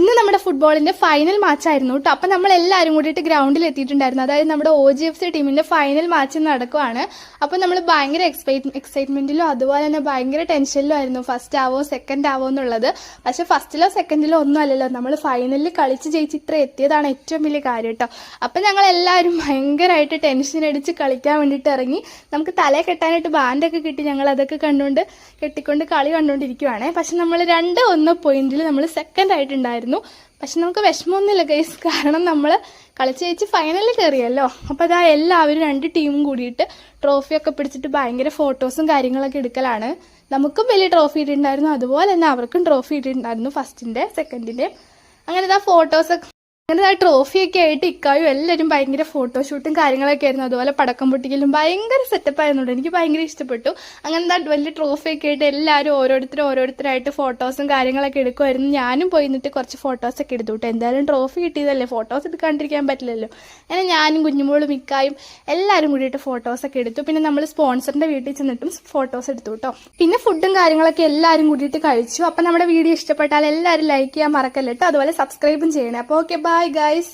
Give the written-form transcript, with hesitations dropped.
ഇന്ന് നമ്മുടെ ഫുട്ബോളിന്റെ ഫൈനൽ മാച്ച് ആയിരുന്നു കേട്ടോ. അപ്പം നമ്മൾ എല്ലാവരും കൂടിയിട്ട് ഗ്രൗണ്ടിൽ എത്തിയിട്ടുണ്ടായിരുന്നു. അതായത് നമ്മുടെ OGFC ടീമിന്റെ ഫൈനൽ മാച്ച് നടക്കുവാണ്. അപ്പം നമ്മൾ ഭയങ്കര എക്സൈറ്റ്മെന്റിലും അതുപോലെ തന്നെ ഭയങ്കര ടെൻഷനിലും ആയിരുന്നു, ഫസ്റ്റ് ആവോ സെക്കൻഡ് ആവോ എന്നുള്ളത്. പക്ഷെ ഫസ്റ്റിലോ സെക്കൻഡിലോ ഒന്നും അല്ലല്ലോ, നമ്മൾ ഫൈനലിൽ കളിച്ച് ജയിച്ച് ഇത്ര എത്തിയതാണ് ഏറ്റവും വലിയ കാര്യം കേട്ടോ. അപ്പം ഞങ്ങൾ എല്ലാവരും ഭയങ്കരമായിട്ട് ടെൻഷൻ അടിച്ച് കളിക്കാൻ വേണ്ടിയിട്ട് ഇറങ്ങി. നമുക്ക് തലയെ കെട്ടാനായിട്ട് ബാൻഡൊക്കെ കിട്ടി. ഞങ്ങൾ അതൊക്കെ കെട്ടിക്കൊണ്ട് കളി കണ്ടുകൊണ്ടിരിക്കുവാണേ. പക്ഷെ നമ്മൾ 2-1 പോയിന്റിൽ നമ്മൾ സെക്കൻഡ് ആയിട്ടുണ്ടായിരുന്നു. പക്ഷെ നമുക്ക് വിഷമമൊന്നുമില്ല ഗൈസ്, കാരണം നമ്മൾ കളിച്ച് ജയിച്ച് ഫൈനലിൽ കയറിയല്ലോ. അപ്പോൾ അതാ എല്ലാവരും 2 ടീമും കൂടിയിട്ട് ട്രോഫിയൊക്കെ പിടിച്ചിട്ട് ഭയങ്കര ഫോട്ടോസും കാര്യങ്ങളൊക്കെ എടുക്കലാണ്. നമുക്കും വലിയ ട്രോഫി ഇട്ടിട്ടുണ്ടായിരുന്നു, അതുപോലെ തന്നെ അവർക്കും ട്രോഫി ഇട്ടിട്ടുണ്ടായിരുന്നു, ഫസ്റ്റിൻ്റെ സെക്കൻഡിൻ്റെ. അങ്ങനെ ഇതാ ഫോട്ടോസൊക്കെ, അങ്ങനെ ട്രോഫിയൊക്കെ ആയിട്ട് ഇക്കായും എല്ലാവരും ഭയങ്കര ഫോട്ടോഷൂട്ടും കാര്യങ്ങളൊക്കെ ആയിരുന്നു. അതുപോലെ പടക്കം പൊട്ടിക്കലും ഭയങ്കര സെറ്റപ്പ് ആയിരുന്നുണ്ട്. എനിക്ക് ഭയങ്കര ഇഷ്ടപ്പെട്ടു. അങ്ങനെ വലിയ ട്രോഫിയൊക്കെ ആയിട്ട് എല്ലാവരും ഓരോരുത്തരായിട്ട് ഫോട്ടോസും കാര്യങ്ങളൊക്കെ എടുക്കുമായിരുന്നു. ഞാനും പോയി നിന്നിട്ട് കുറച്ച് ഫോട്ടോസൊക്കെ എടുത്തു കേട്ടോ. എന്തായാലും ട്രോഫി കിട്ടിയതല്ലേ, ഫോട്ടോസ് എടുക്കാണ്ടിരിക്കാൻ പറ്റില്ലല്ലോ. അങ്ങനെ ഞാനും കുഞ്ഞുമോളും ഇക്കായും എല്ലാവരും കൂടിയിട്ട് ഫോട്ടോസൊക്കെ എടുത്തു. പിന്നെ നമ്മൾ സ്പോൺസറിന്റെ വീട്ടിൽ ചെന്നിട്ടും ഫോട്ടോസ് എടുത്തു കേട്ടോ. പിന്നെ ഫുഡും കാര്യങ്ങളൊക്കെ എല്ലാവരും കൂടിയിട്ട് കഴിച്ചു. അപ്പം നമ്മുടെ വീഡിയോ ഇഷ്ടപ്പെട്ടാൽ എല്ലാവരും ലൈക്ക് ചെയ്യാൻ മറക്കല്ലോ കേട്ടോ. അതുപോലെ സബ്സ്ക്രൈബും ചെയ്യണേ. അപ്പോൾ ഓക്കെ, ബൈ ഗൈസ്.